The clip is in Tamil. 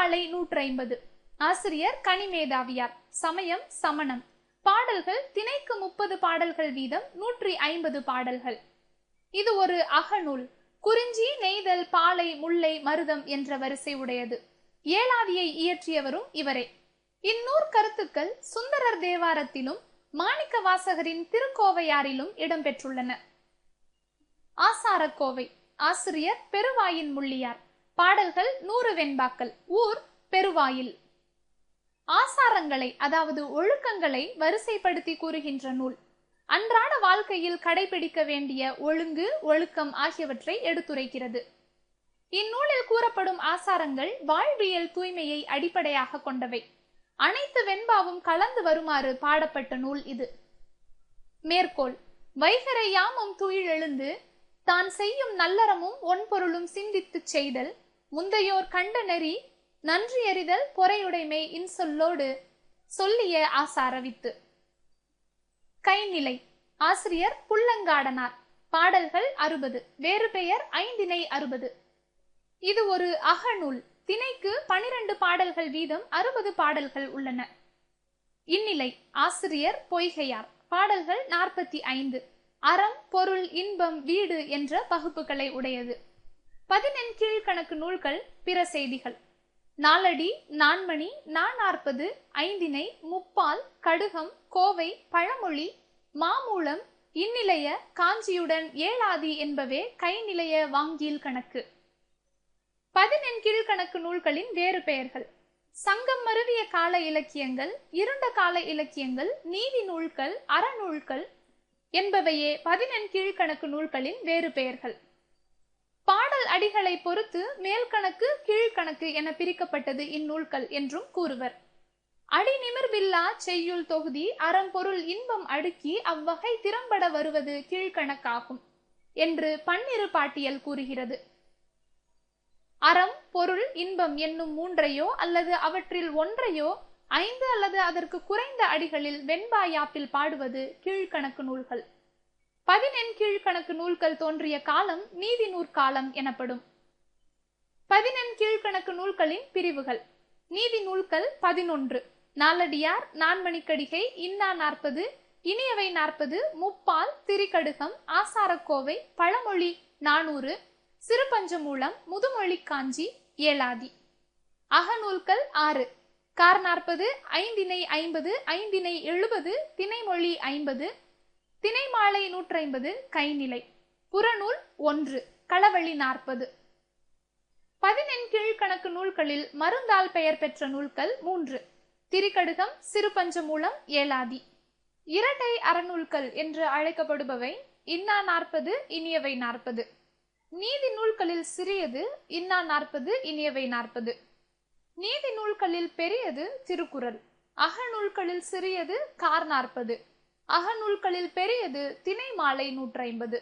மாலை 150. ஆசிரியர் கனிமேதாவியார். சமயம் சமணம். பாடல்கள் திணைக்கு 30 பாடல்கள் வீதம் 150 பாடல்கள். இது ஒரு அகநூல். குறிஞ்சி, நெய்தல், பாலை, முல்லை, மருதம் என்ற வரிசை உடையது. ஏலாதியை இயற்றியவரும் இவரே. இந்நூற் கருத்துக்கள் சுந்தரர் தேவாரத்திலும் மாணிக்க வாசகரின் திருக்கோவையாரிலும் இடம்பெற்றுள்ளன. ஆசாரக்கோவை. ஆசிரியர் பெருவாயின் முள்ளியார். பாடல்கள் 100 வெண்பாக்கள். ஊர் பெருவாயில். ஆசாரங்களை அதாவது ஒழுக்கங்களை வரிசைப்படுத்தி கூறுகின்ற நூல். அன்றாட வாழ்க்கையில் கடைபிடிக்க வேண்டிய ஒழுங்கு, ஒழுக்கம் ஆகியவற்றை எடுத்துரைக்கிறது. இந்நூலில் கூறப்படும் ஆசாரங்கள் வாழ்வியல் தூய்மையை அடிப்படையாக கொண்டவை. அனைத்து வெண்பாவும் கலந்து வருமாறு பாடப்பட்ட நூல் இது. மேற்கோள்: வைகரை யாமும் துயிலெழுந்து தான் செய்யும் நல்லறமும் ஒன்பொருளும் சிந்தித்து செய்தல், முந்தையோர் கண்ட நெறி நன்றி எறிதல் பொறையுடைமை இன்சொல்லோடு சொல்லிய ஆசாரவித்து. கைநிலை. ஆசிரியர் புல்லங்காடனார். பாடல்கள் 60. வேறு பெயர் ஐந்திணை 60. இது ஒரு அகநூல். திணைக்கு 12 பாடல்கள் வீதம் 60 பாடல்கள் உள்ளன. இந்நிலை. ஆசிரியர் பொய்கையார். பாடல்கள் 45. அறம், பொருள், இன்பம், வீடு என்ற பகுப்புகளை உடையது. 14 கீழ்கணக்கு நூல்கள். பிற செய்திகள். நாலடி, நான்மணி, நாநாற்பது, ஐந்திணை, முப்பால், கடுகம், கோவை, பழமொழி, மாமூலம், இந்நிலைய, காஞ்சியுடன் ஏலாதி என்பவே கைநிலைய வாங்கீல் கணக்கு. 14 கீழ்கணக்கு நூல்களின் வேறு பெயர்கள். சங்கம் மருவிய கால இலக்கியங்கள், இருண்ட கால இலக்கியங்கள், நீதி நூல்கள், அறநூல்கள் என்பவையே 14 கீழ்கணக்கு நூல்களின் வேறு பெயர்கள். பாடல் அடிகளை பொறுத்து மேல்கணக்கு, கீழ்கணக்கு என பிரிக்கப்பட்டது இந்நூல்கள் என்றும் கூறுவர். அடி நிமிர்வில்லா செய்யுள் தொகுதி அறம், பொருள், இன்பம் அடுக்கி அவ்வகை திறம்பட வருவது கீழ்கணக்காகும் என்று பன்னிரு பாட்டியல் கூறுகிறது. அறம், பொருள், இன்பம் என்னும் மூன்றையோ அல்லது அவற்றில் ஒன்றையோ 5 அல்லது அதற்கு குறைந்த அடிகளில் வெண்பா யாப்பில் பாடுவது கீழ்கணக்கு நூல்கள். 14 கீழ்கணக்கு நூல்கள் தோன்றிய காலம் நீதி நூற்காலம் எனப்படும். 14 கீழ்கணக்கு நூல்களின் பிரிவுகள். நீதி நூல்கள் 11. நாலடியார், நான்மணிக்கடிகை, இன்னா 40, இனியவை 40, முப்பால், திரிகடுகம், ஆசாரக்கோவை, பழமொழி 400, சிறுபஞ்சமூலம், முதுமொழி காஞ்சி, ஏலாதி. அகநூல்கள் 6. கார் 40, ஐந்திணை 50, ஐந்திணை 70, திணைமொழி 50, திணைமாலை 150, கைநிலை. புறநூல் 1, களவழி 40. 14 கீழ்கணக்கு நூல்களில் மருந்தால் பெயர் பெற்ற நூல்கள் 3. திரிகடுகம், சிறுபஞ்சமூலம், ஏலாதி. இரட்டை அறநூல்கள் என்று அழைக்கப்படுபவை இன்னா 40, இனியவை 40. நீதி நூல்களில் சிறியது இன்னா 40, இனியவை 40. நீதி நூல்களில் பெரியது திருக்குறள். அகநூல்களில் சிறியது கார் 40. அகநூல்களில் பெரியது திணைமாலை 150.